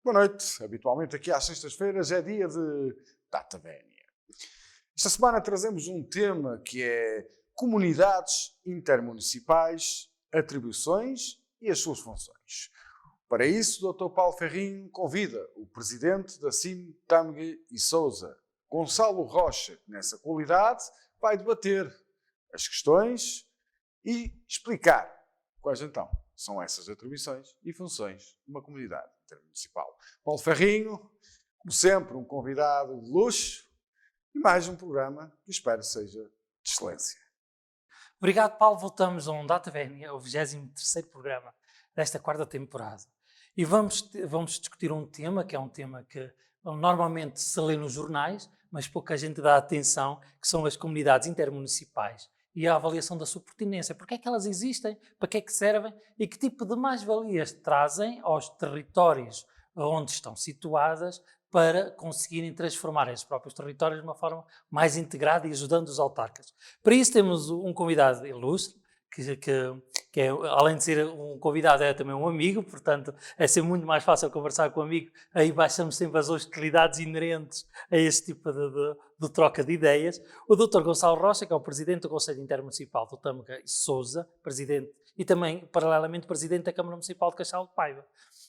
Boa noite. Habitualmente aqui às sextas-feiras é dia de Data Vénia. Esta semana trazemos um tema que é comunidades intermunicipais, atribuições e as suas funções. Para isso, o Dr. Paulo Ferrinho convida o presidente da CIM Tâmega e Sousa, Gonçalo Rocha, que nessa qualidade vai debater as questões e explicar quais então são essas atribuições e funções de uma comunidade intermunicipal. Paulo Ferrinho, como sempre, um convidado de luxo e mais um programa que espero seja de excelência. Obrigado, Paulo. Voltamos a um Data Vénia, o 23º programa desta quarta temporada. E vamos discutir um tema que é um tema que normalmente se lê nos jornais, mas pouca gente dá atenção, que são as comunidades intermunicipais e a avaliação da sua pertinência. Porque é que elas existem, para que é que servem e que tipo de mais-valias trazem aos territórios onde estão situadas para conseguirem transformar esses próprios territórios de uma forma mais integrada e ajudando os autarcas. Para isso temos um convidado ilustre, que é, além de ser um convidado, é também um amigo, portanto é sempre muito mais fácil conversar com um amigo, aí baixamos sempre as hostilidades inerentes a esse tipo de troca de ideias. O Dr. Gonçalo Rocha, que é o Presidente do Conselho Intermunicipal do Tâmega e Sousa, Presidente e também, paralelamente, Presidente da Câmara Municipal de Castelo de Paiva.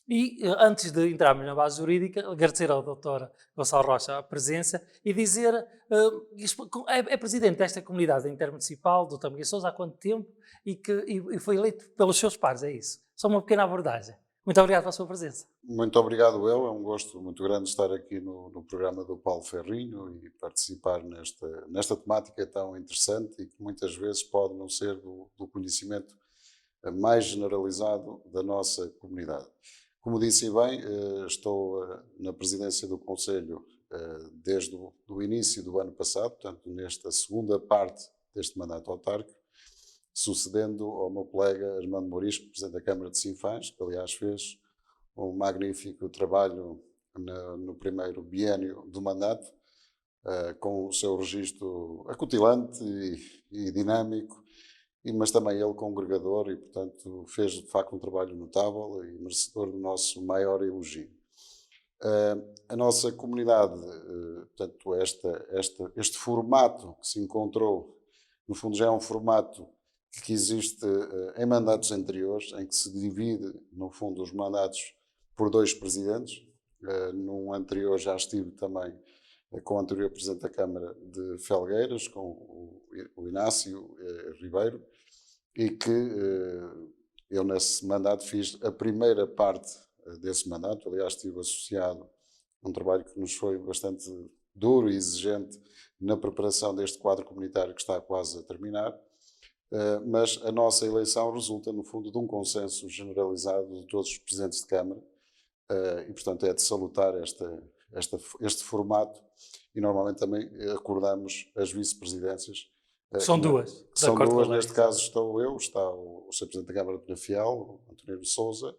E antes de entrarmos na base jurídica, agradecer ao Dr. Gonçalo Rocha a presença e dizer, é presidente desta comunidade intermunicipal do Tâmega e Sousa há quanto tempo e foi eleito pelos seus pares, é isso. Só uma pequena abordagem. Muito obrigado pela sua presença. Muito obrigado, eu. É um gosto muito grande estar aqui no programa do Paulo Ferrinho e participar nesta temática tão interessante e que muitas vezes pode não ser do conhecimento mais generalizado da nossa comunidade. Como disse bem, estou na presidência do Conselho desde o início do ano passado, portanto, nesta segunda parte deste mandato autárquico, sucedendo ao meu colega Armando Morisco, Presidente da Câmara de Sinfãs, que aliás fez um magnífico trabalho no primeiro biénio do mandato, com o seu registro acutilante e dinâmico, mas também ele congregador e, portanto, fez de facto um trabalho notável e merecedor do nosso maior elogio. A nossa comunidade, portanto, este formato que se encontrou, no fundo já é um formato que existe em mandatos anteriores, em que se divide, no fundo, os mandatos por dois presidentes. Num anterior já estive também com o anterior Presidente da Câmara de Felgueiras, com o Inácio Ribeiro, e que eu nesse mandato fiz a primeira parte desse mandato. Aliás, estive associado a um trabalho que nos foi bastante duro e exigente na preparação deste quadro comunitário que está quase a terminar. Mas a nossa eleição resulta, no fundo, de um consenso generalizado de todos os presidentes de Câmara e, portanto, é de salutar este formato e normalmente também acordamos as vice-presidências. São duas. São duas, neste caso estou eu, está o Sr. Presidente da Câmara de Penafiel, António Sousa,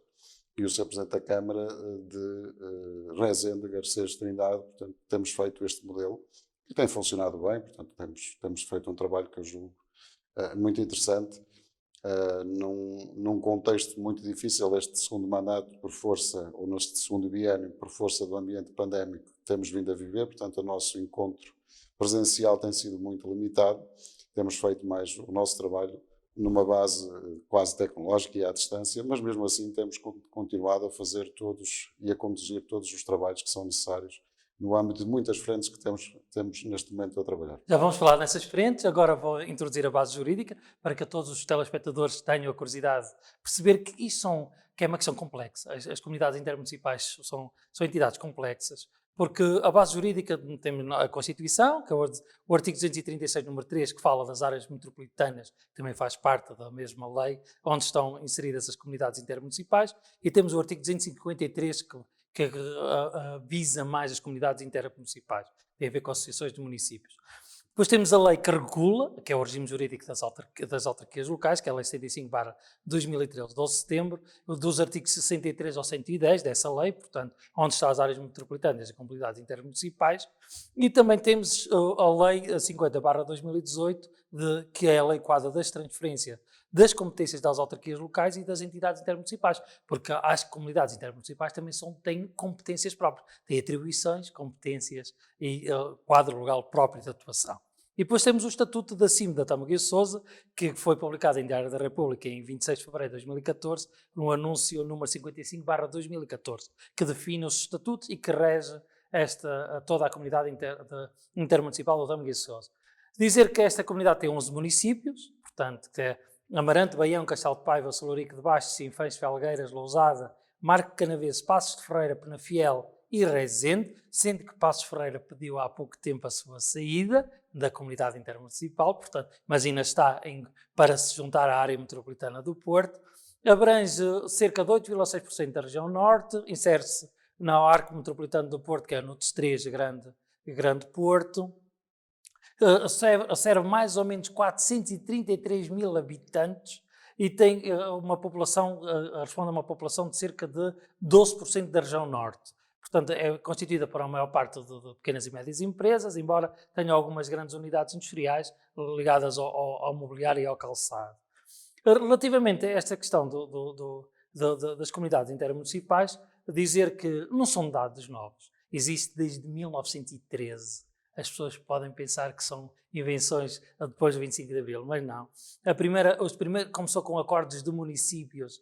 e o Sr. Presidente da Câmara de Rezende, Garcês Trindade. Portanto, temos feito este modelo e tem funcionado bem, portanto, temos feito um trabalho que eu julgo muito interessante, num contexto muito difícil, este segundo mandato, por força, ou neste segundo biênio, por força do ambiente pandémico que temos vindo a viver. Portanto, o nosso encontro presencial tem sido muito limitado. Temos feito mais o nosso trabalho numa base quase tecnológica e à distância, mas mesmo assim temos continuado a fazer todos e a conduzir todos os trabalhos que são necessários no âmbito de muitas frentes que temos neste momento a trabalhar. Já vamos falar nessas frentes, agora vou introduzir a base jurídica para que todos os telespectadores tenham a curiosidade de perceber que isto que é uma questão complexa. As comunidades intermunicipais são entidades complexas, porque a base jurídica tem a Constituição, que é o artigo 236, número 3, que fala das áreas metropolitanas, que também faz parte da mesma lei, onde estão inseridas as comunidades intermunicipais, e temos o artigo 253, que visa mais as comunidades intermunicipais, tem a ver com associações de municípios. Depois temos a lei que regula, que é o regime jurídico das autarquias locais, que é a lei 105/2013, 12 de setembro, dos artigos 63 ao 110 dessa lei, portanto, onde estão as áreas metropolitanas e as comunidades intermunicipais. E também temos a lei 50/2018, que é a lei quadra das transferências das competências das autarquias locais e das entidades intermunicipais, porque as comunidades intermunicipais também têm competências próprias, têm atribuições, competências e quadro legal próprio de atuação. E depois temos o Estatuto da CIM da Tâmega e Sousa, que foi publicado em Diário da República em 26 de fevereiro de 2014, no anúncio número 55/2014, que define os estatutos e que rege toda a comunidade intermunicipal da Tâmega e Sousa. Dizer que esta comunidade tem 11 municípios, portanto, que é Amarante, Baião, Castelo de Paiva, Solurico de Baixo, Sinfãs, Felgueiras, Lousada, Marco Canaveses, Passos de Ferreira, Penafiel e Rezende, sendo que Passos de Ferreira pediu há pouco tempo a sua saída da comunidade intermunicipal, portanto, mas ainda está para se juntar à área metropolitana do Porto. Abrange cerca de 8,6% da região norte, insere-se no arco metropolitano do Porto, que é no T3 Grande Porto. Serve mais ou menos 433 mil habitantes e tem uma população, responde a uma população de cerca de 12% da região norte. Portanto, é constituída por a maior parte de pequenas e médias empresas, embora tenha algumas grandes unidades industriais ligadas ao mobiliário e ao calçado. Relativamente a esta questão das comunidades intermunicipais, dizer que não são dados novos. Existe desde 1913. As pessoas podem pensar que são invenções depois do 25 de Abril, mas não. Começou com acordos de municípios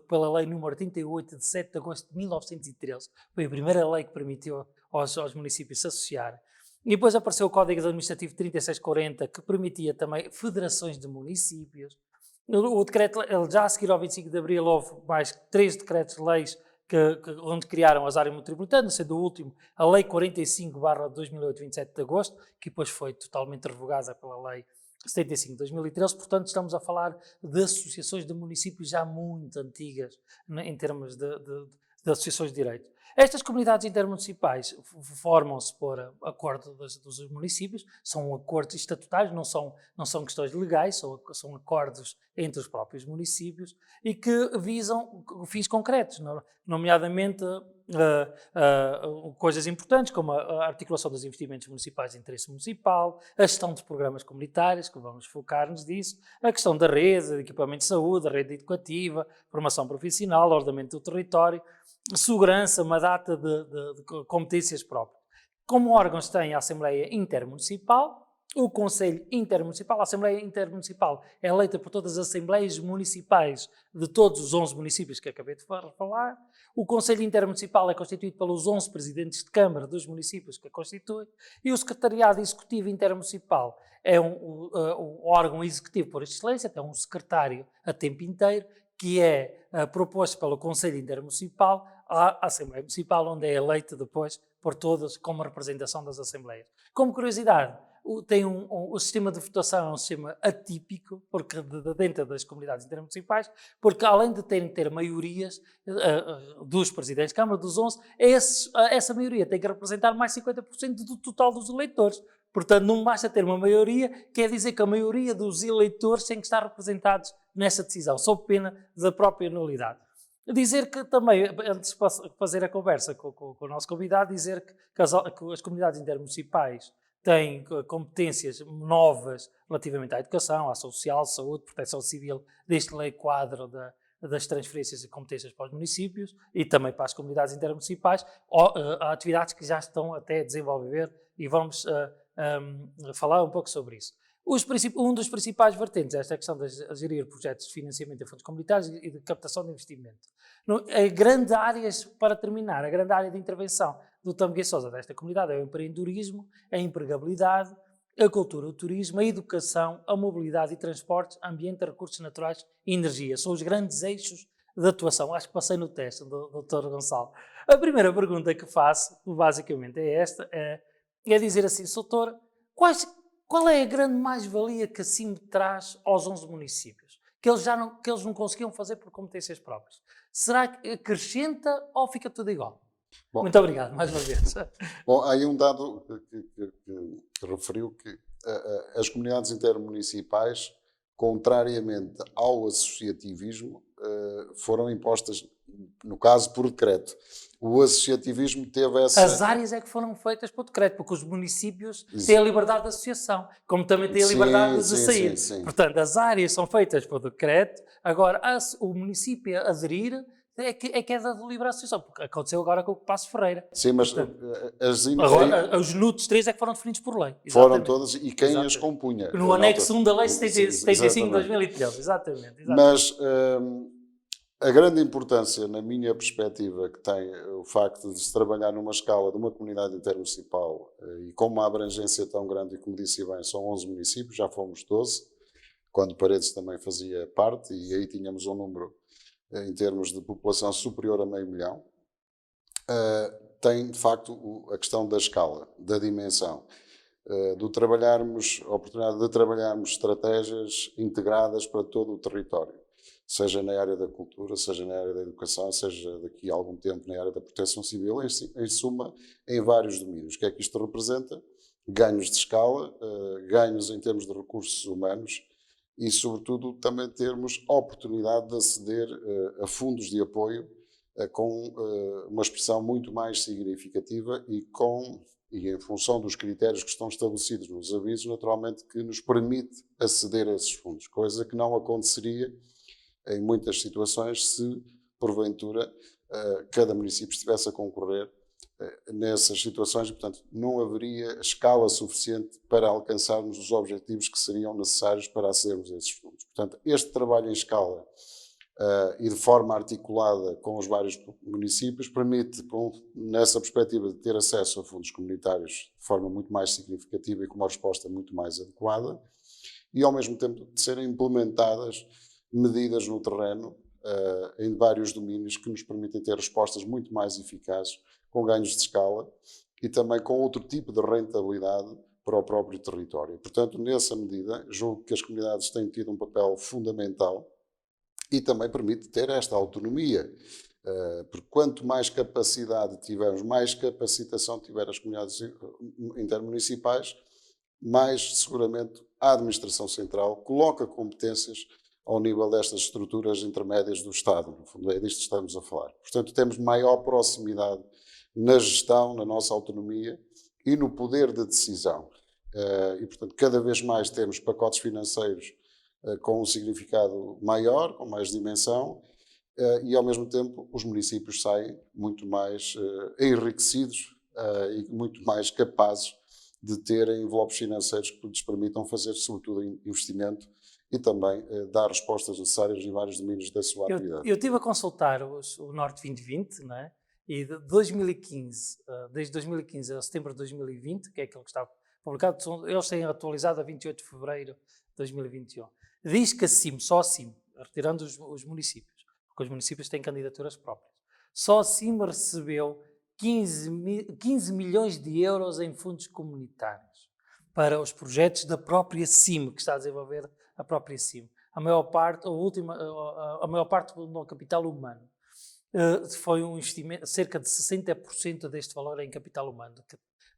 pela lei número 38 de 7 de agosto de 1913. Foi a primeira lei que permitiu aos municípios se associarem. E depois apareceu o Código Administrativo 3640, que permitia também federações de municípios. O decreto, já a seguir ao 25 de Abril, houve mais 3 decretos-leis onde criaram as áreas metropolitanas, sendo o último a Lei 45/2008, 27 de agosto, que depois foi totalmente revogada pela Lei 75 de 2013, portanto estamos a falar de associações de municípios já muito antigas, né, em termos de associações de direito. Estas comunidades intermunicipais formam-se por acordo dos municípios, são acordos estatutários, não são questões legais, são acordos entre os próprios municípios e que visam fins concretos, nomeadamente coisas importantes como a articulação dos investimentos municipais de interesse municipal, a gestão dos programas comunitários, que vamos focar-nos disso, a questão da rede, de equipamento de saúde, a rede educativa, formação profissional, ordenamento do território, segurança, uma data de competências próprias. Como órgãos tem a Assembleia Intermunicipal, o Conselho Intermunicipal. A Assembleia Intermunicipal é eleita por todas as Assembleias Municipais de todos os 11 municípios que acabei de falar. O Conselho Intermunicipal é constituído pelos 11 presidentes de Câmara dos municípios que a constituem. E o Secretariado Executivo Intermunicipal é um órgão executivo por excelência, tem um secretário a tempo inteiro, que é proposto pelo Conselho Intermunicipal à Assembleia Municipal, onde é eleito depois por todos como representação das Assembleias. Como curiosidade, o sistema de votação é um sistema atípico, porque dentro das comunidades intermunicipais, porque além de ter maiorias dos presidentes de Câmara, dos 11, essa maioria tem que representar mais 50% do total dos eleitores. Portanto, não basta ter uma maioria, quer dizer que a maioria dos eleitores tem que estar representados nessa decisão, sob pena da própria nulidade. Dizer que também, antes de fazer a conversa com o nosso convidado, dizer que as comunidades intermunicipais têm competências novas relativamente à educação, à ação social, saúde, proteção civil, deste lei quadro das transferências e competências para os municípios e também para as comunidades intermunicipais, atividades que já estão até a desenvolver e vamos falar um pouco sobre isso. Um dos principais vertentes é esta questão de gerir projetos de financiamento de fundos comunitários e de captação de investimento. Para terminar, a grande área de intervenção do Tâmega e Sousa desta comunidade é o empreendedorismo, a empregabilidade, a cultura, o turismo, a educação, a mobilidade e transportes, ambiente, recursos naturais e energia. São os grandes eixos de atuação. Acho que passei no teste do Dr. Gonçalo. A primeira pergunta que faço, basicamente, é esta, é dizer assim, Soutor, qual é a grande mais-valia que a CIM traz aos 11 municípios? Que eles não conseguiam fazer por competências próprias. Será que acrescenta ou fica tudo igual? Bom, muito obrigado, mais uma vez. Bom, há aí um dado que referiu que as comunidades intermunicipais, contrariamente ao associativismo, foram impostas no caso por decreto. O associativismo teve essa... As áreas é que foram feitas por decreto, porque os municípios têm a liberdade de associação, como também têm a liberdade de sair. Sim. Portanto, as áreas são feitas por decreto, agora o município a aderir é que é da livre associação, porque aconteceu agora com o Passos Ferreira. Sim, mas Agora, os NUTs 3 é que foram definidos por lei. Foram todas, e quem as compunha. No anexo 1 da lei 75 de 2013, exatamente. Mas a grande importância, na minha perspectiva, que tem o facto de se trabalhar numa escala de uma comunidade intermunicipal e com uma abrangência tão grande, e como disse bem, são 11 municípios, já fomos 12, quando Paredes também fazia parte, e aí tínhamos um número em termos de população superior a 500 mil, tem de facto a questão da escala, da dimensão, a oportunidade de trabalharmos estratégias integradas para todo o território, seja na área da cultura, seja na área da educação, seja daqui a algum tempo na área da proteção civil, em suma, em vários domínios. O que é que isto representa? Ganhos de escala, ganhos em termos de recursos humanos e, sobretudo, também termos a oportunidade de aceder a fundos de apoio com uma expressão muito mais significativa e em função dos critérios que estão estabelecidos nos avisos, naturalmente, que nos permite aceder a esses fundos, coisa que não aconteceria em muitas situações se, porventura, cada município estivesse a concorrer nessas situações e, portanto, não haveria escala suficiente para alcançarmos os objetivos que seriam necessários para acedermos a esses fundos. Portanto, este trabalho em escala e de forma articulada com os vários municípios permite, nessa perspectiva de ter acesso a fundos comunitários de forma muito mais significativa e com uma resposta muito mais adequada e, ao mesmo tempo, de serem implementadas medidas no terreno em vários domínios que nos permitem ter respostas muito mais eficazes, com ganhos de escala e também com outro tipo de rentabilidade para o próprio território. Portanto, nessa medida, julgo que as comunidades têm tido um papel fundamental e também permite ter esta autonomia, porque quanto mais capacidade tivermos, mais capacitação tiver as comunidades intermunicipais, mais seguramente a administração central coloca competências ao nível destas estruturas intermédias do Estado. No fundo, é disto que estamos a falar. Portanto, temos maior proximidade na gestão, na nossa autonomia e no poder de decisão. E, portanto, cada vez mais temos pacotes financeiros com um significado maior, com mais dimensão, e, ao mesmo tempo, os municípios saem muito mais enriquecidos e muito mais capazes de terem envelopes financeiros que lhes permitam fazer, sobretudo, investimento e também dar respostas necessárias em vários domínios da sua atividade. Eu estive a consultar o Norte 2020, não é? E de 2015, desde 2015 a setembro de 2020, que é aquilo que está publicado, eles têm atualizado a 28 de fevereiro de 2021. Diz que só a CIM, retirando os municípios, porque os municípios têm candidaturas próprias, só a CIM recebeu 15 milhões de euros em fundos comunitários para os projetos da própria CIM, que está a desenvolver a própria CIM. A maior parte no capital humano. Foi um investimento, cerca de 60% deste valor é em capital humano,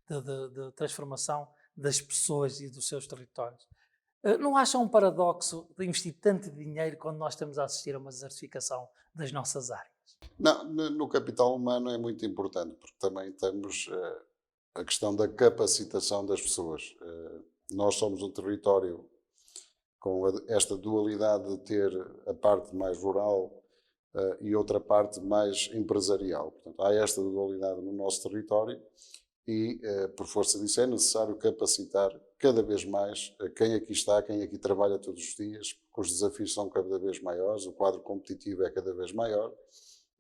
de transformação das pessoas e dos seus territórios. Não acham um paradoxo de investir tanto dinheiro quando nós estamos a assistir a uma desertificação das nossas áreas? Não, no capital humano é muito importante, porque também temos a questão da capacitação das pessoas. Nós somos um território com esta dualidade de ter a parte mais rural e outra parte mais empresarial. Portanto, há esta dualidade no nosso território e, por força disso, é necessário capacitar cada vez mais quem aqui está, quem aqui trabalha todos os dias, porque os desafios são cada vez maiores, o quadro competitivo é cada vez maior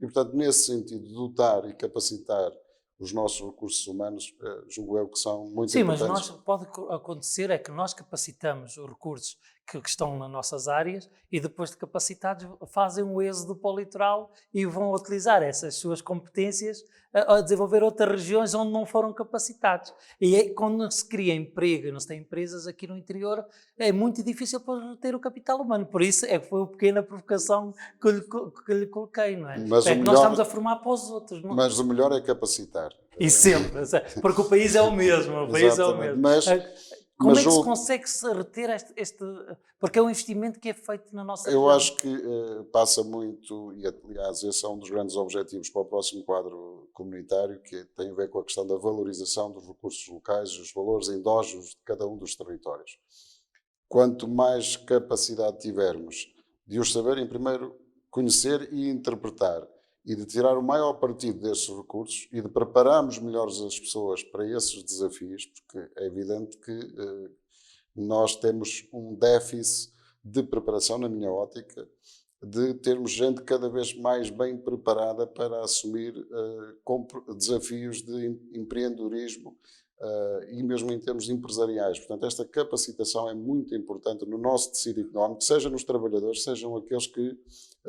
e, portanto, nesse sentido, dotar e capacitar os nossos recursos humanos, julgo eu que são muito importantes. Sim, mas pode acontecer é que nós capacitamos os recursos que estão nas nossas áreas e depois de capacitados fazem um êxodo para o litoral e vão utilizar essas suas competências a desenvolver outras regiões onde não foram capacitados. E quando se cria emprego e não se tem empresas aqui no interior, é muito difícil para ter o capital humano. Por isso foi uma pequena provocação que lhe coloquei, não é? Mas que nós estamos a formar para os outros. Não? Mas o melhor é capacitar. E sempre, porque o país é o mesmo. O país é o mesmo. Mas Como é que se consegue reter porque é um investimento que é feito na nossa região? Eu acho que passa muito, e aliás esse é um dos grandes objetivos para o próximo quadro comunitário, que tem a ver com a questão da valorização dos recursos locais e os valores endógenos de cada um dos territórios. Quanto mais capacidade tivermos de os saberem primeiro conhecer e interpretar, e de tirar o maior partido desses recursos e de prepararmos melhor as pessoas para esses desafios, porque é evidente que nós temos um déficit de preparação, na minha ótica, de termos gente cada vez mais bem preparada para assumir desafios de empreendedorismo e mesmo em termos empresariais. Portanto, esta capacitação é muito importante no nosso tecido económico, seja nos trabalhadores, sejam aqueles que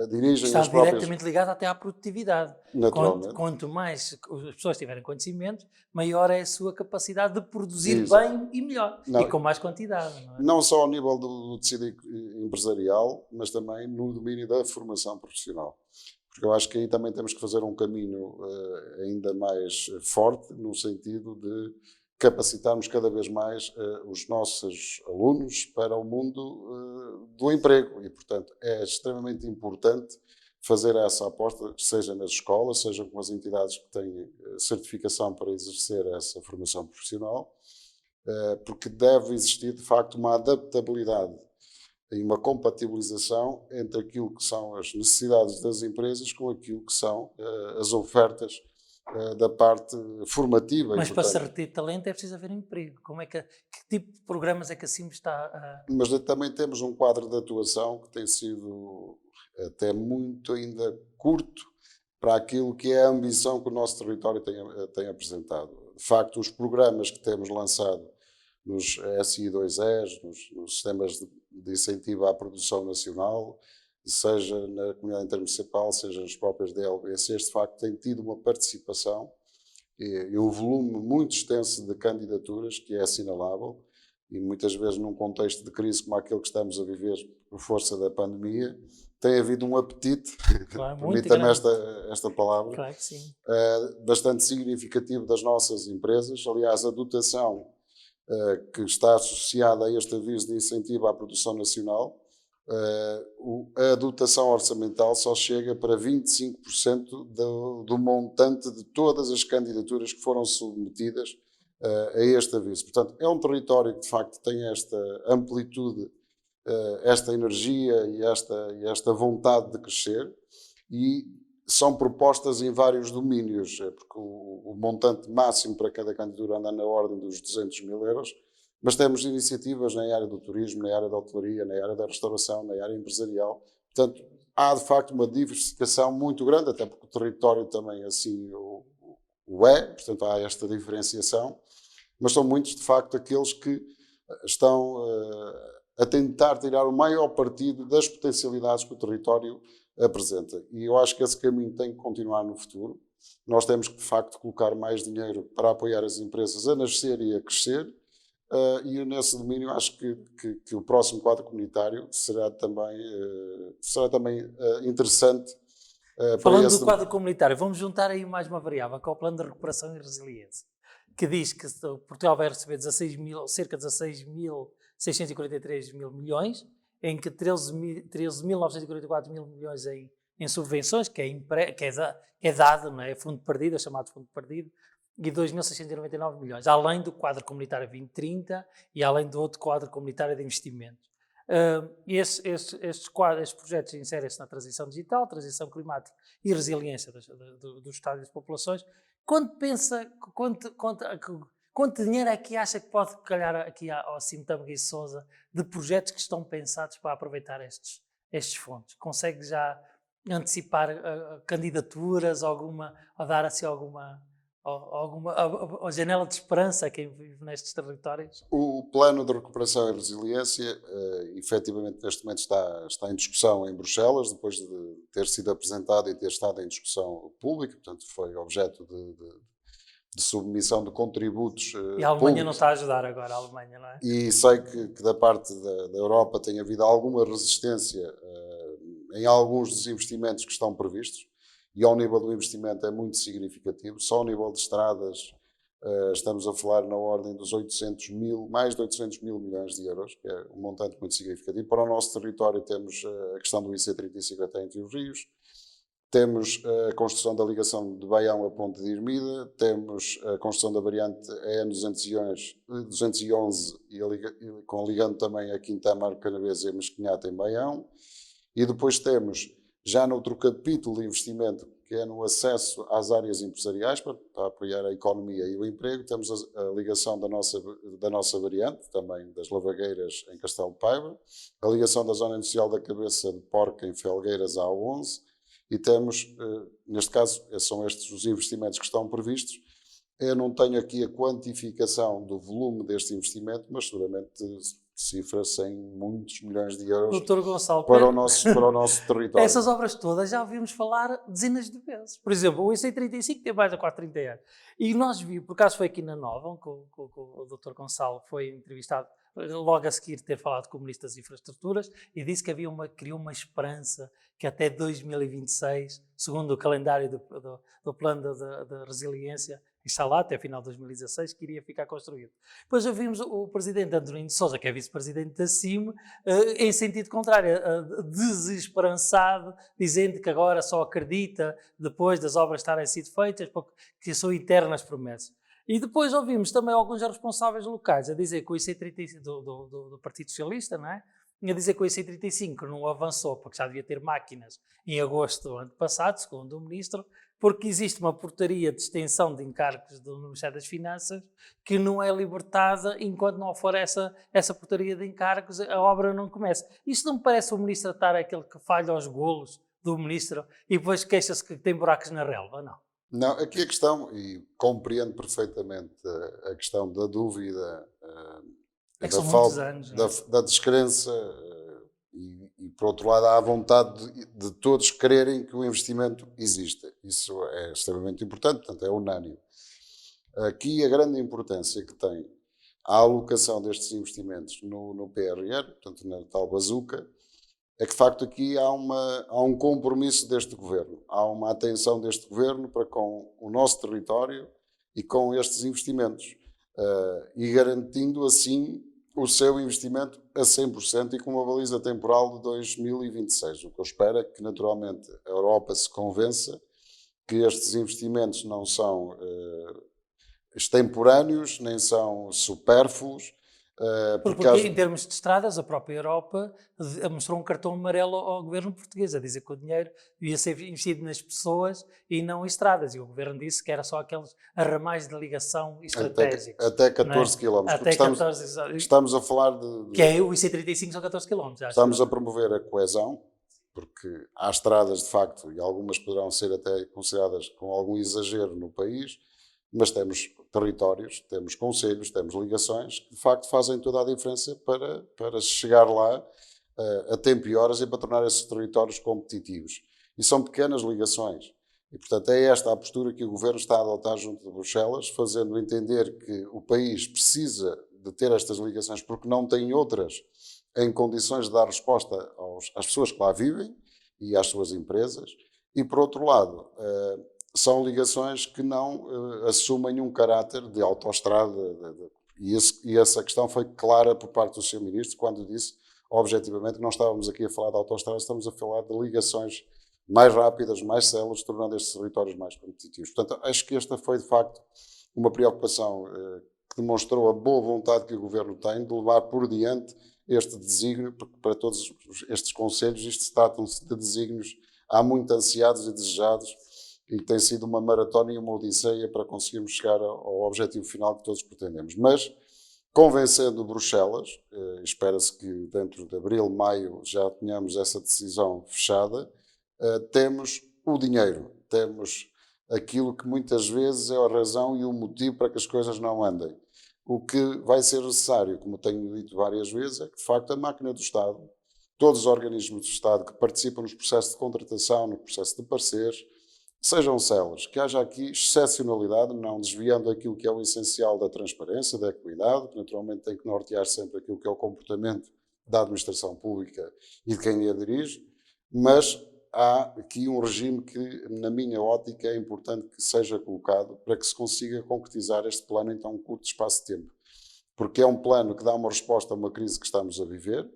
dirigem Está as próprias... diretamente ligado até à produtividade. Naturalmente. Quanto mais as pessoas tiverem conhecimento, maior é a sua capacidade de produzir Exato. bem e melhor. Não, e com mais quantidade. Não é? Não só ao nível do tecido empresarial, mas também no domínio da formação profissional. Porque eu acho que aí também temos que fazer um caminho ainda mais forte, no sentido de capacitarmos cada vez mais os nossos alunos para o mundo do emprego. E, portanto, é extremamente importante fazer essa aposta, seja nas escolas, seja com as entidades que têm certificação para exercer essa formação profissional, porque deve existir, de facto, uma adaptabilidade e uma compatibilização entre aquilo que são as necessidades das empresas com aquilo que são as ofertas da parte formativa. Mas e, portanto, para se reter talento é preciso haver emprego. Que tipo de programas é que a CIMB está a... Mas também temos um quadro de atuação que tem sido até muito ainda curto para aquilo que é a ambição que o nosso território tem apresentado. De facto, os programas que temos lançado nos SI2Es, nos sistemas de incentivo à produção nacional, seja na comunidade intermunicipal, seja nas próprias DLBCs, de facto têm tido uma participação e um volume muito extenso de candidaturas que é assinalável, e muitas vezes num contexto de crise como aquele que estamos a viver por força da pandemia, tem havido um apetite, Claro, permita-me esta palavra, claro que sim. Bastante significativo das nossas empresas. Aliás, a dotação que está associada a este aviso de incentivo à produção nacional, a dotação orçamental só chega para 25% do montante de todas as candidaturas que foram submetidas a este aviso. Portanto, é um território que de facto tem esta amplitude, esta energia e esta vontade de crescer, e são propostas em vários domínios, porque o montante máximo para cada candidatura anda na ordem dos 200 mil euros, mas temos iniciativas na área do turismo, na área da hotelaria, na área da restauração, na área empresarial. Portanto, há de facto uma diversificação muito grande, até porque o território também assim o é, portanto há esta diferenciação, mas são muitos de facto aqueles que estão a tentar tirar o maior partido das potencialidades que o território apresenta. E eu acho que esse caminho tem que continuar no futuro. Nós temos que, de facto, colocar mais dinheiro para apoiar as empresas a nascer e a crescer. E nesse domínio acho que o próximo quadro comunitário será também interessante. Falando do quadro comunitário, vamos juntar aí mais uma variável, que é o Plano de Recuperação e Resiliência, que diz que Portugal vai receber cerca de 16.643 mil milhões, em que 13.944 mil milhões em subvenções, que é dado, não é? Fundo perdido, é chamado fundo perdido, e 2.699 milhões, além do quadro comunitário 2030 e além do outro quadro comunitário de investimentos. Estes projetos inserem-se na transição digital, transição climática e resiliência do Estado e das populações. Quanto dinheiro é que acha que pode calhar aqui ao Cimtam Gui Sousa de projetos que estão pensados para aproveitar estes fundos? Consegue já antecipar candidaturas, ou dar assim alguma janela de esperança a quem vive nestes territórios? O plano de recuperação e resiliência, efetivamente, neste momento está em discussão em Bruxelas, depois de ter sido apresentado e ter estado em discussão pública, portanto foi objeto de submissão de contributos E a Alemanha públicos. não está a ajudar agora, a Alemanha, não é? E sei que da parte da Europa tem havido alguma resistência em alguns dos investimentos que estão previstos, e ao nível do investimento é muito significativo. Só ao nível de estradas Estamos a falar na ordem dos 800 mil, mais de 800 mil milhões de euros, que é um montante muito significativo. Para o nosso território temos a questão do IC35 até Entre os Rios, temos a construção da ligação de Baião a Ponte de Irmida, temos a construção da variante EN211 ligando também a Quintana, Canavese e Mesquinhata em Baião, e depois temos, já noutro capítulo de investimento, que é no acesso às áreas empresariais para apoiar a economia e o emprego, temos a ligação da nossa variante, também das Lavagueiras em Castelo de Paiva, a ligação da zona industrial da Cabeça de Porca em Felgueiras à A11, e temos, neste caso, são estes os investimentos que estão previstos. Eu não tenho aqui a quantificação do volume deste investimento, mas seguramente cifra-se em muitos milhões de euros Dr. Gonçalo, para o nosso território. Essas obras todas já ouvimos falar dezenas de vezes. Por exemplo, o IC35 tem mais de 430 anos. E nós vimos, por acaso foi aqui na Nova, que o Dr. Gonçalo foi entrevistado logo a seguir ter falado com o Ministro das Infraestruturas e disse que criou uma esperança que até 2026, segundo o calendário do plano de resiliência, está lá até final de 2016, que iria ficar construído. Depois ouvimos o presidente António de Sousa, que é vice-presidente da CIM, em sentido contrário, desesperançado, dizendo que agora só acredita depois das obras estarem sido feitas, porque são eternas promessas. E depois ouvimos também alguns responsáveis locais a dizer que o IC35 do Partido Socialista, não é? A dizer que o IC35 não avançou porque já devia ter máquinas em agosto do ano passado, segundo o Ministro, porque existe uma portaria de extensão de encargos do Ministério das Finanças que não é libertada enquanto não for essa portaria de encargos, a obra não começa. Isto não me parece o Ministro estar aquele que falha aos golos do Ministro e depois queixa-se que tem buracos na relva, não? Não, aqui a questão, e compreendo perfeitamente a questão da dúvida, da falta, da descrença e, por outro lado, há a vontade de todos quererem que o investimento exista. Isso é extremamente importante, portanto, é unânime. Aqui a grande importância que tem a alocação destes investimentos no PRR, portanto, na tal bazuca, é que, de facto, aqui há um compromisso deste governo, há uma atenção deste governo para com o nosso território e com estes investimentos, e garantindo, assim, o seu investimento a 100% e com uma baliza temporal de 2026. O que eu espero é que, naturalmente, a Europa se convença que estes investimentos não são extemporâneos, nem são supérfluos. Porque em termos de estradas, a própria Europa mostrou um cartão amarelo ao governo português, a dizer que o dinheiro devia ser investido nas pessoas e não em estradas. E o governo disse que era só aqueles arramais de ligação estratégicos. Até 14 km. Até 14 estamos a falar de... Que é o IC35 são 14 km. Estamos a promover a coesão, porque há estradas, de facto, e algumas poderão ser até consideradas com algum exagero no país, mas temos territórios, temos concelhos, temos ligações que de facto fazem toda a diferença para chegar lá a tempo e horas e para tornar esses territórios competitivos. E são pequenas ligações. E, portanto, é esta a postura que o Governo está a adotar junto de Bruxelas, fazendo entender que o país precisa de ter estas ligações porque não tem outras em condições de dar resposta às pessoas que lá vivem e às suas empresas. E, por outro lado, são ligações que não assumem um caráter de autoestrada. E essa questão foi clara por parte do Sr. Ministro quando disse, objetivamente, que não estávamos aqui a falar de autoestrada, estamos a falar de ligações mais rápidas, mais céleres, tornando estes territórios mais competitivos. Portanto, acho que esta foi, de facto, uma preocupação que demonstrou a boa vontade que o Governo tem de levar por diante este desígnio, porque para todos estes concelhos, isto tratam-se de desígnios há muito ansiados e desejados, e tem sido uma maratona e uma odisseia para conseguirmos chegar ao objetivo final que todos pretendemos. Mas, convencendo Bruxelas, espera-se que dentro de abril, maio, já tenhamos essa decisão fechada, temos o dinheiro, temos aquilo que muitas vezes é a razão e o motivo para que as coisas não andem. O que vai ser necessário, como tenho dito várias vezes, é que, de facto, a máquina do Estado, todos os organismos do Estado que participam nos processos de contratação, no processo de parceiros, sejam céleres, que haja aqui excepcionalidade, não desviando aquilo que é o essencial da transparência, da equidade, que naturalmente tem que nortear sempre aquilo que é o comportamento da administração pública e de quem a dirige, mas há aqui um regime que, na minha ótica, é importante que seja colocado para que se consiga concretizar este plano em tão curto espaço de tempo. Porque é um plano que dá uma resposta a uma crise que estamos a viver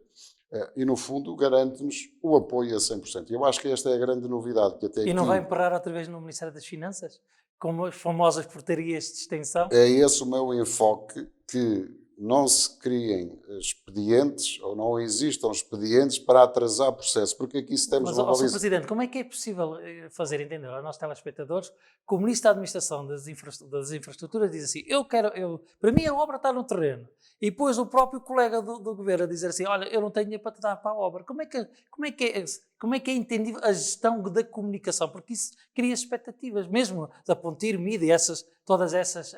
e, no fundo, garante-nos o apoio a 100%. Eu acho que esta é a grande novidade. Que até E aqui não vai emperrar outra vez no Ministério das Finanças? Como as famosas portarias de extensão? é esse o meu enfoque, que não se criem expedientes ou não existam expedientes para atrasar processo, porque aqui se temos Mas, uma Sr. baliza. Presidente, como é que é possível fazer entender aos nossos telespectadores que o Ministro da Administração das Infraestruturas diz assim, para mim a obra está no terreno, e depois o próprio colega do Governo a dizer assim, olha, eu não tenho dinheiro para te dar para a obra. Como é que é entendível a gestão da comunicação? Porque isso cria expectativas, mesmo da Pontir, Mida e todas essas,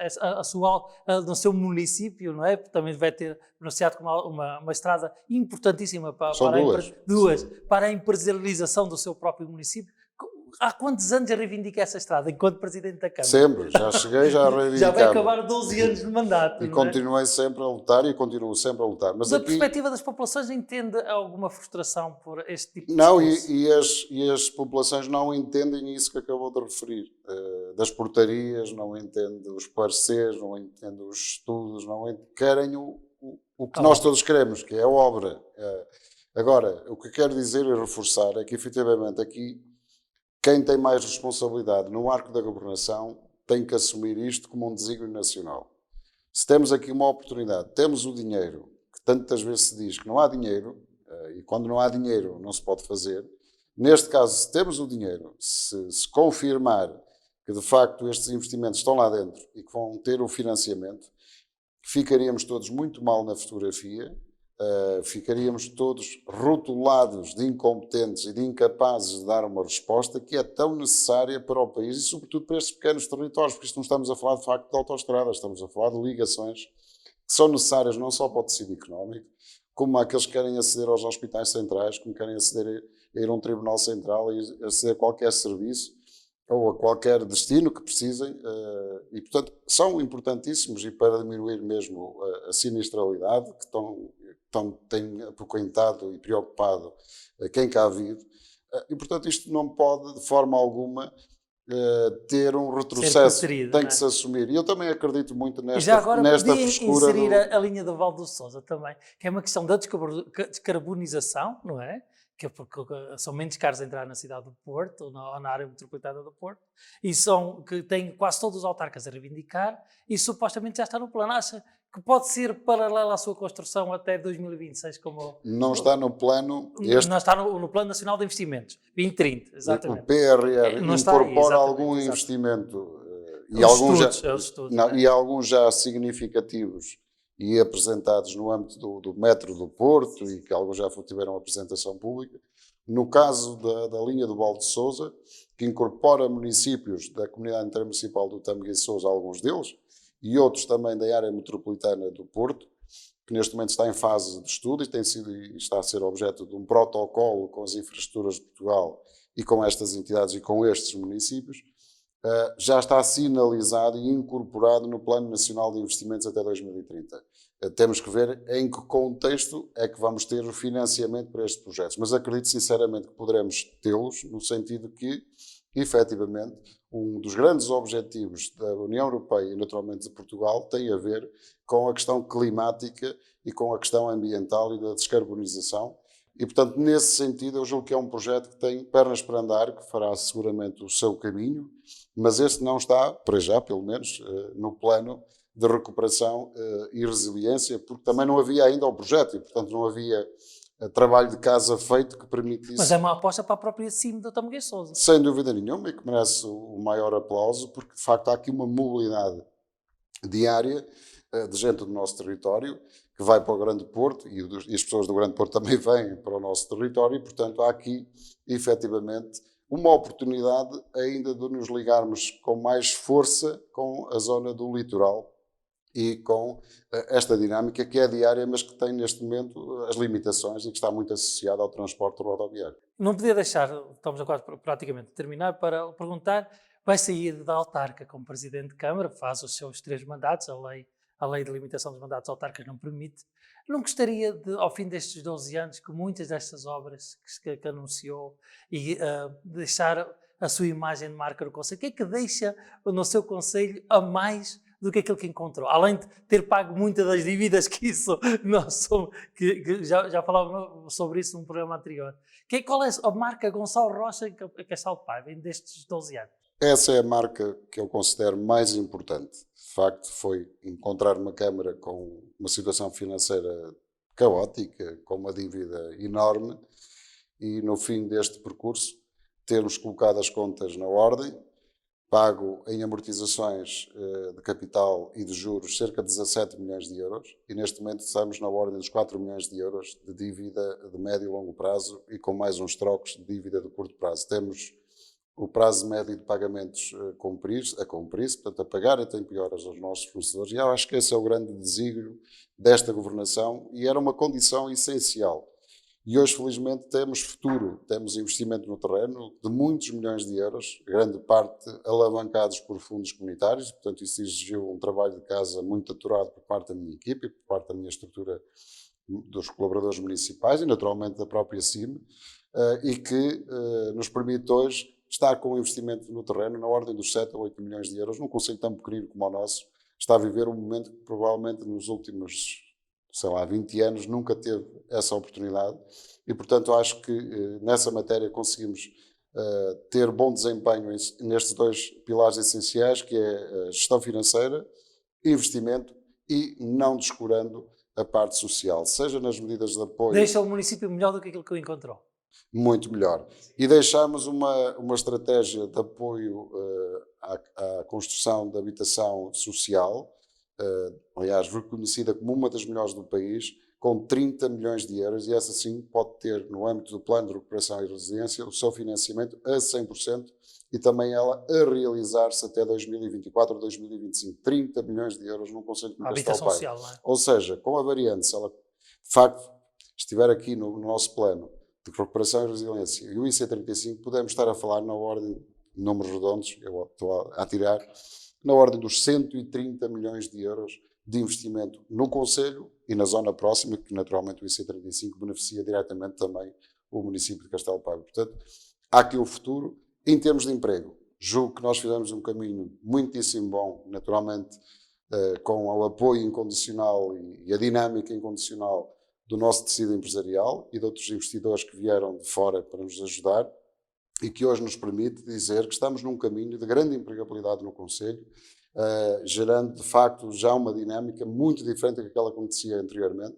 no seu município, não é? Também vai ter anunciado como uma estrada importantíssima São para a empresarialização do seu próprio município. Há quantos anos reivindica essa estrada, enquanto Presidente da Câmara? Sempre, já cheguei, já reivindicava. Já vai acabar 12 anos de mandato. E continuei sempre a lutar e continuo sempre a lutar. Mas da aqui, perspectiva das populações, entende alguma frustração por este tipo de não, discurso? e as populações não entendem isso que acabou de referir. Das portarias, não entendem os pareceres, não entendem os estudos, querem o que nós todos queremos, que é a obra. Agora, o que quero dizer e reforçar é que, efetivamente, aqui, quem tem mais responsabilidade no arco da governação tem que assumir isto como um desígnio nacional. Se temos aqui uma oportunidade, temos o dinheiro, que tantas vezes se diz que não há dinheiro, e quando não há dinheiro não se pode fazer. Neste caso, se temos o dinheiro, se confirmar que de facto estes investimentos estão lá dentro e que vão ter o financiamento, ficaríamos todos muito mal na fotografia, ficaríamos todos rotulados de incompetentes e de incapazes de dar uma resposta que é tão necessária para o país e sobretudo para estes pequenos territórios, porque isto não estamos a falar de facto de autoestradas, estamos a falar de ligações que são necessárias não só para o tecido económico, como aqueles que querem aceder aos hospitais centrais, como querem aceder a ir a um tribunal central e aceder a qualquer serviço ou a qualquer destino que precisem, e portanto são importantíssimos e para diminuir mesmo a sinistralidade que tem apoquentado e preocupado quem cá vive, e portanto isto não pode de forma alguma ter um retrocesso, tem que se assumir. E eu também acredito muito nesta já agora nesta podia frescura inserir a linha do Val do Sousa também, que é uma questão da descarbonização, não é? Que é porque são menos caros entrar na cidade do Porto ou na área metropolitana do Porto, e que têm quase todos os autarcas a reivindicar, e supostamente já está no plano. Acha que pode ser paralela à sua construção até 2026, como... Não está no plano... Não está no Plano Nacional de Investimentos, 2030, exatamente. O PRR não incorpora está, algum investimento, e alguns já significativos e apresentados no âmbito do metro do Porto, e que alguns já tiveram apresentação pública. No caso da linha do Val de Sousa, que incorpora municípios da comunidade intermunicipal do Tâmega e Sousa, alguns deles, e outros também da área metropolitana do Porto, que neste momento está em fase de estudo e está a ser objeto de um protocolo com as infraestruturas de Portugal e com estas entidades e com estes municípios, já está sinalizado e incorporado no Plano Nacional de Investimentos até 2030. Temos que ver em que contexto é que vamos ter o financiamento para estes projetos, mas acredito sinceramente que poderemos tê-los no sentido que, efetivamente, um dos grandes objetivos da União Europeia e naturalmente de Portugal tem a ver com a questão climática e com a questão ambiental e da descarbonização. E, portanto, nesse sentido, eu julgo que é um projeto que tem pernas para andar, que fará seguramente o seu caminho, mas este não está, para já, pelo menos, no plano de recuperação e resiliência, porque também não havia ainda o projeto e, portanto, não havia trabalho de casa feito que permitisse... Mas é uma aposta para a própria CIM do Tâmega e Sousa. Sem dúvida nenhuma, e que merece o maior aplauso, porque, de facto, há aqui uma mobilidade diária de gente do nosso território que vai para o Grande Porto, e as pessoas do Grande Porto também vêm para o nosso território, e, portanto, há aqui, efetivamente, uma oportunidade ainda de nos ligarmos com mais força com a zona do litoral e com esta dinâmica que é diária, mas que tem neste momento as limitações e que está muito associada ao transporte rodoviário. Não podia deixar, estamos a quase praticamente a terminar, para perguntar, vai sair da autarca como Presidente de Câmara, faz os seus 3 mandatos, a lei de limitação dos mandatos autarcas não permite. Não gostaria de, ao fim destes 12 anos, que muitas destas obras que anunciou e deixar a sua imagem de marca no Conselho, o que é que deixa no seu Conselho a mais do que aquilo que encontrou? Além de ter pago muitas das dívidas que isso nós somos, que já falávamos sobre isso num programa anterior. Qual é a marca Gonçalo Rocha em Castelo de Paiva destes 12 anos? Essa é a marca que eu considero mais importante. De facto, foi encontrar uma Câmara com uma situação financeira caótica, com uma dívida enorme, e no fim deste percurso termos colocado as contas na ordem, pago em amortizações de capital e de juros cerca de 17 milhões de euros, e neste momento estamos na ordem dos 4 milhões de euros de dívida de médio e longo prazo, e com mais uns trocos de dívida de curto prazo. Temos o prazo médio de pagamentos a cumprir-se, portanto, a pagar a tempo e horas aos nossos fornecedores. E eu acho que esse é o grande desígnio desta governação, e era uma condição essencial. E hoje, felizmente, temos futuro, temos investimento no terreno de muitos milhões de euros, grande parte alavancados por fundos comunitários, portanto, isso exigiu um trabalho de casa muito aturado por parte da minha equipe, por parte da minha estrutura dos colaboradores municipais e, naturalmente, da própria CIM, e que nos permite hoje estar com um investimento no terreno na ordem dos 7 a 8 milhões de euros, num concelho tão pequenino como o nosso, está a viver um momento que provavelmente nos últimos, 20 anos nunca teve essa oportunidade, e portanto acho que nessa matéria conseguimos ter bom desempenho nestes dois pilares essenciais, que é a gestão financeira, investimento e não descurando a parte social, seja nas medidas de apoio... Deixa o município melhor do que aquilo que o encontrou. Muito melhor. E deixamos uma estratégia de apoio à construção de habitação social, aliás, reconhecida como uma das melhores do país, com 30 milhões de euros, e essa sim pode ter, no âmbito do Plano de Recuperação e Resiliência, o seu financiamento a 100%, e também ela a realizar-se até 2024 ou 2025. 30 milhões de euros num concelho como Castelo de Paiva. Social, não é? Ou seja, com a variante, se ela de facto estiver aqui no nosso plano de recuperação e resiliência e o IC35, podemos estar a falar na ordem de números redondos, eu estou a tirar, na ordem dos 130 milhões de euros de investimento no Concelho e na zona próxima, que naturalmente o IC35 beneficia diretamente também o município de Castelo de Paiva. Portanto, há aqui um futuro. Em termos de emprego, julgo que nós fizemos um caminho muitíssimo bom, naturalmente, com o apoio incondicional e a dinâmica incondicional do nosso tecido empresarial e de outros investidores que vieram de fora para nos ajudar, e que hoje nos permite dizer que estamos num caminho de grande empregabilidade no Concelho, gerando de facto já uma dinâmica muito diferente daquela que acontecia anteriormente,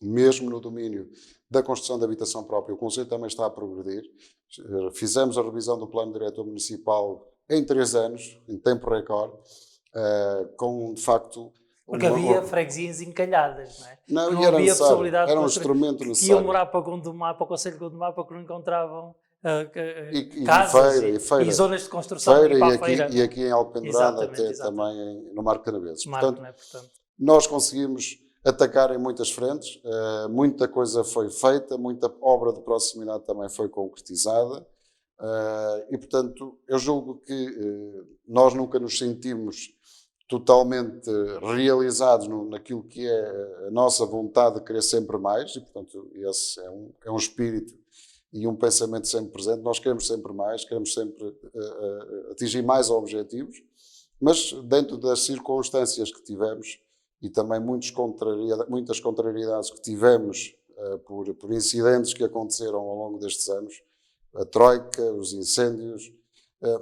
mesmo no domínio da construção de habitação própria. O Concelho também está a progredir. Fizemos a revisão do Plano Diretor Municipal em 3 anos, em tempo recorde, com de facto... Porque havia freguesias encalhadas, não é? Não havia possibilidade era um instrumento necessário. Que iam morar para Gondomar, para o Concelho de Gondomar, porque não encontravam casas e zonas de construção. E aqui em Alpendurada, até também no Marco Canaveses. Portanto, nós conseguimos atacar em muitas frentes, muita coisa foi feita, muita obra de proximidade também foi concretizada, e portanto eu julgo que nós nunca nos sentimos totalmente realizados naquilo que é a nossa vontade de querer sempre mais, e portanto esse é um espírito e um pensamento sempre presente. Nós queremos sempre mais, queremos sempre atingir mais objetivos, mas dentro das circunstâncias que tivemos e também muitas contrariedades que tivemos por incidentes que aconteceram ao longo destes anos, a troika, os incêndios,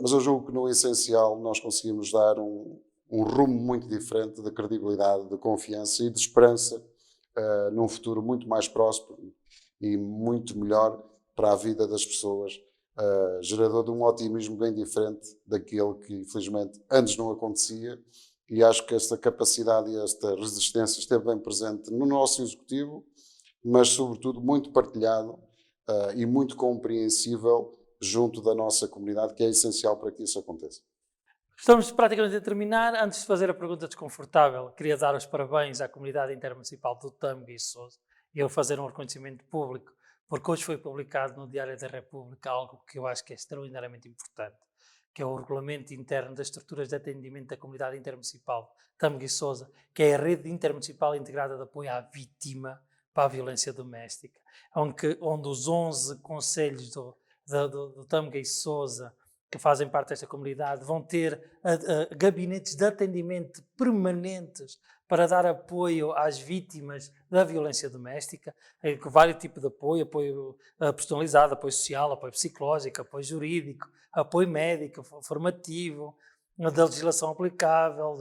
mas eu julgo que no essencial nós conseguimos dar um rumo muito diferente de credibilidade, de confiança e de esperança num futuro muito mais próspero e muito melhor para a vida das pessoas, gerador de um otimismo bem diferente daquele que infelizmente antes não acontecia, e acho que esta capacidade e esta resistência esteve bem presente no nosso Executivo, mas sobretudo muito partilhado e muito compreensível junto da nossa comunidade, que é essencial para que isso aconteça. Estamos praticamente a terminar. Antes de fazer a pergunta desconfortável, queria dar os parabéns à comunidade intermunicipal do Tâmega e Sousa e eu fazer um reconhecimento público, porque hoje foi publicado no Diário da República algo que eu acho que é extraordinariamente importante, que é o Regulamento Interno das Estruturas de Atendimento da Comunidade Intermunicipal Tâmega e Sousa, que é a Rede Intermunicipal Integrada de Apoio à Vítima para a Violência Doméstica, onde os 11 concelhos do Tâmega e Sousa, que fazem parte desta comunidade, vão ter gabinetes de atendimento permanentes para dar apoio às vítimas da violência doméstica, com vários tipos de apoio personalizado, apoio social, apoio psicológico, apoio jurídico, apoio médico, formativo, da legislação aplicável,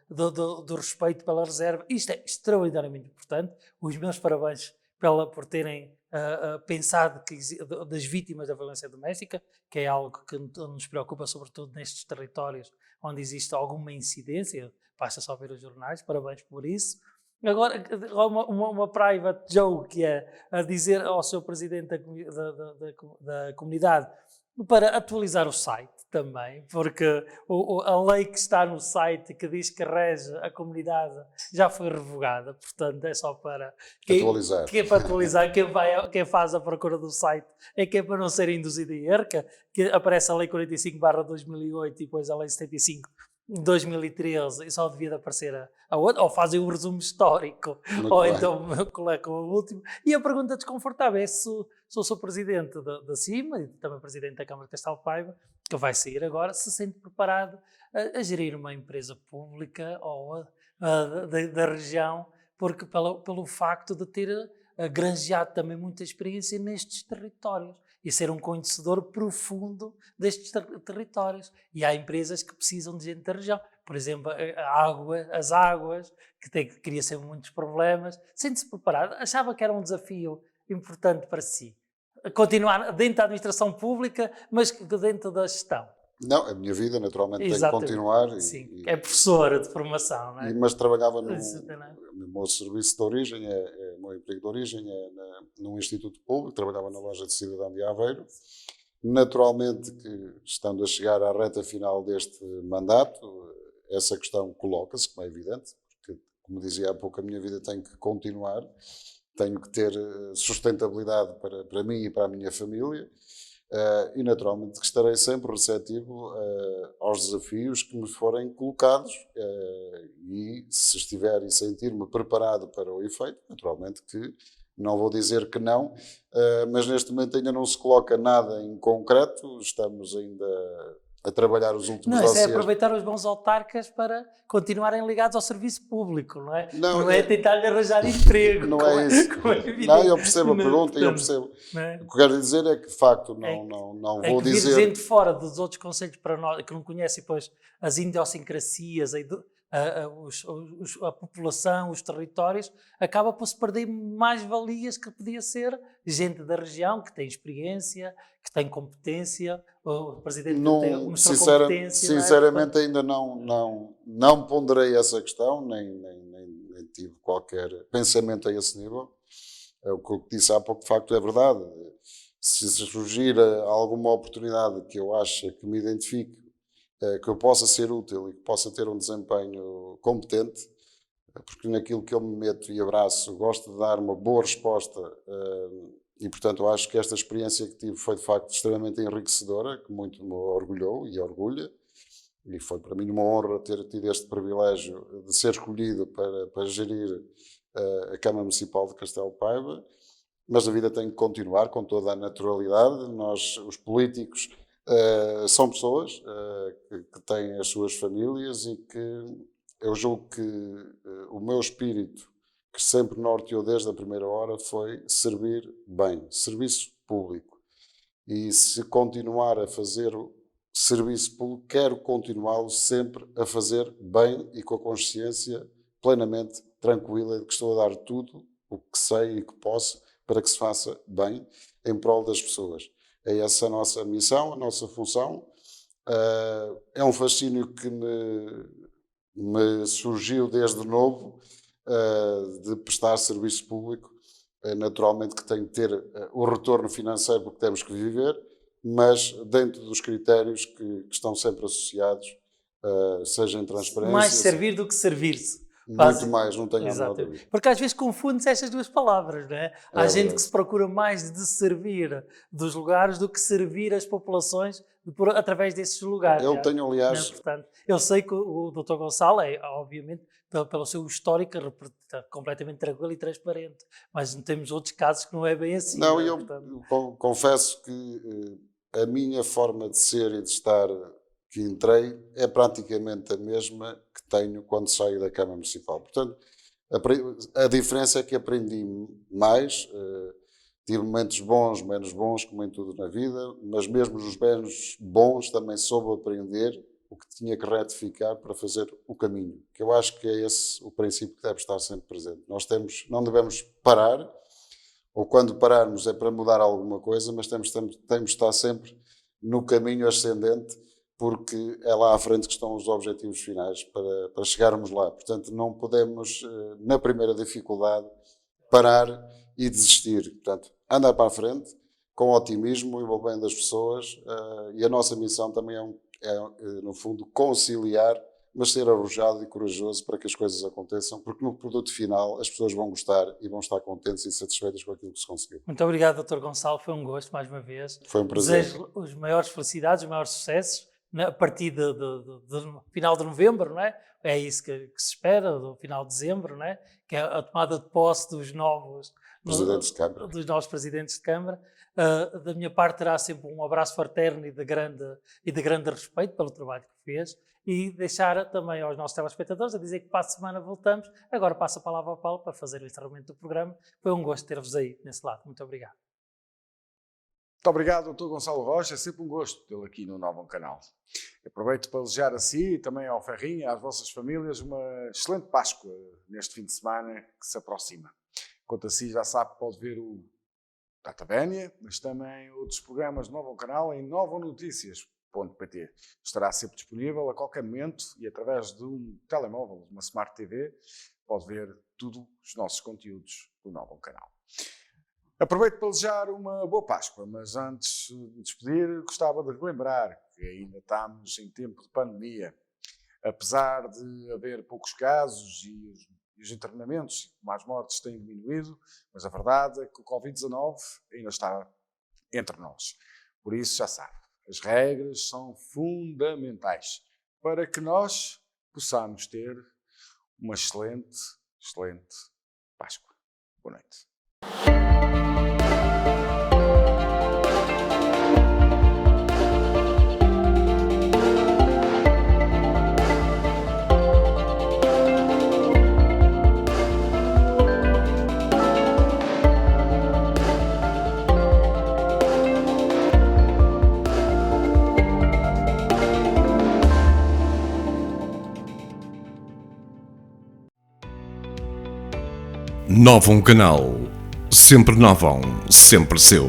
do respeito pela reserva. Isto é extraordinariamente importante. Os meus parabéns por terem pensado das vítimas da violência doméstica, que é algo que nos preocupa sobretudo nestes territórios onde existe alguma incidência, basta só ver os jornais, parabéns por isso. Agora, uma private joke, que é a dizer ao seu presidente da comunidade para atualizar o site também, porque a lei que está no site que diz que rege a comunidade já foi revogada, portanto é só para atualizar. Que é para atualizar, quem faz a procura do site é que é para não ser induzido em erro, que aparece a lei 45/2008 e depois a lei 75/2013 e só devia de aparecer a outra, ou fazem um resumo histórico, Muito ou bem. então colocam o último. E a pergunta desconfortável é se sou presidente da CIMA e também presidente da Câmara de Castelo Paiva, que vai sair agora, se sente preparado a gerir uma empresa pública ou da região, porque pelo facto de ter granjeado também muita experiência nestes territórios e ser um conhecedor profundo destes territórios. E há empresas que precisam de gente da região. Por exemplo, as águas, que cria sempre muitos problemas. Sente-se preparado? Achava que era um desafio importante para si? Continuar dentro da administração pública, mas dentro da gestão. Não, a minha vida naturalmente tem que Exatamente. continuar. Sim, é professora de formação, não é? Mas trabalhava no Exatamente. meu serviço de origem, o meu emprego de origem é num instituto público, trabalhava na loja de cidadão de Aveiro. Naturalmente que, estando a chegar à reta final deste mandato, essa questão coloca-se, como é evidente, porque, como dizia há pouco, a minha vida tem que continuar, tenho que ter sustentabilidade para mim e para a minha família. E naturalmente que estarei sempre receptivo aos desafios que me forem colocados e se estiver e sentir-me preparado para o efeito, naturalmente que não vou dizer que não, mas neste momento ainda não se coloca nada em concreto, estamos ainda a trabalhar os últimos dossiês. Não, isso é dossiês. aproveitar os bons autarcas para continuarem ligados ao serviço público, não é? Não é tentar-lhe arranjar emprego. Não é isso. Não, eu percebo a pergunta e eu percebo. O que quero dizer é que, de facto, não vou dizer... vir gente fora dos outros concelhos para nós, que não conhecem depois as idiosincrasias, a população, os territórios, acaba por se perder mais valias que podia ser gente da região, que tem experiência, que tem competência, o presidente mostrou competência. Sinceramente, ainda não ponderei essa questão, nem tive qualquer pensamento a esse nível. O que eu disse há pouco, de facto, é verdade. Se surgir alguma oportunidade que eu ache que me identifique, que eu possa ser útil e que possa ter um desempenho competente, porque naquilo que eu me meto e abraço gosto de dar uma boa resposta e, portanto, eu acho que esta experiência que tive foi, de facto, extremamente enriquecedora, que muito me orgulhou e orgulha, e foi para mim uma honra ter tido este privilégio de ser escolhido para gerir a Câmara Municipal de Castelo Paiva, mas a vida tem que continuar com toda a naturalidade. Nós, os políticos, são pessoas que têm as suas famílias e que eu julgo que o meu espírito, que sempre norteou desde a primeira hora, foi servir bem, serviço público. E se continuar a fazer o serviço público, quero continuá-lo sempre a fazer bem e com a consciência plenamente tranquila de que estou a dar tudo o que sei e que posso para que se faça bem em prol das pessoas. É essa a nossa missão, a nossa função. É um fascínio que me surgiu desde novo de prestar serviço público. Naturalmente que tem que ter o retorno financeiro porque temos que viver, mas dentro dos critérios que estão sempre associados, seja em transparência... Mais servir do que servir-se. Muito mais, não tenho a menor Exatamente. dúvida. Porque às vezes confunde-se estas duas palavras, não é? Há gente verdade. que se procura mais de servir dos lugares do que servir as populações através desses lugares. Eu já, tenho, não é? aliás, Portanto, eu sei que o Dr. Gonçalo é, obviamente, pelo seu histórico, completamente tranquilo e transparente. Mas temos outros casos que não é bem assim. não, não é? eu Portanto, confesso que a minha forma de ser e de estar que entrei é praticamente a mesma que tenho quando saio da Câmara Municipal. Portanto, a diferença é que aprendi mais, tive momentos bons, menos bons, como em tudo na vida, mas mesmo os menos bons também soube aprender o que tinha que retificar para fazer o caminho, que eu acho que é esse o princípio que deve estar sempre presente. Nós não devemos parar, ou quando pararmos é para mudar alguma coisa, mas temos de estar sempre no caminho ascendente, porque é lá à frente que estão os objetivos finais para chegarmos lá. Portanto, não podemos, na primeira dificuldade, parar e desistir. Portanto, andar para a frente, com otimismo, envolvendo as pessoas, e a nossa missão também no fundo, conciliar, mas ser arrojado e corajoso para que as coisas aconteçam, porque no produto final as pessoas vão gostar e vão estar contentes e satisfeitas com aquilo que se conseguiu. muito obrigado, Dr. Gonçalo. Foi um gosto, mais uma vez. Foi um prazer. Desejo as maiores felicidades, os maiores sucessos a partir do final de novembro, não é? É isso que se espera, do final de dezembro, não é? Que é a tomada de posse dos novos Presidentes de Câmara. Dos novos presidentes de Câmara. Da minha parte terá sempre um abraço fraterno e de grande respeito pelo trabalho que fez, e deixar também aos nossos telespectadores a dizer que para a semana voltamos. Agora passo a palavra ao Paulo para fazer o encerramento do programa. Foi um gosto ter-vos aí nesse lado. Muito obrigado. Muito obrigado, Dr. Gonçalo Rocha. É sempre um gosto tê-lo aqui no Novo Canal. Aproveito para desejar a si e também ao Ferrinho e às vossas famílias uma excelente Páscoa neste fim de semana que se aproxima. Quanto a si, já sabe que pode ver o Data Vénia, mas também outros programas do Novo Canal em novonoticias.pt. Estará sempre disponível a qualquer momento e através de um telemóvel, uma Smart TV, pode ver todos os nossos conteúdos do Novo Canal. Aproveito para desejar uma boa Páscoa, mas antes de despedir, gostava de relembrar que ainda estamos em tempo de pandemia. Apesar de haver poucos casos e os internamentos, mais mortes têm diminuído, mas a verdade é que o Covid-19 ainda está entre nós. Por isso, já sabe, as regras são fundamentais para que nós possamos ter uma excelente Páscoa. Boa noite. Novo Canal. Sempre novão, sempre seu.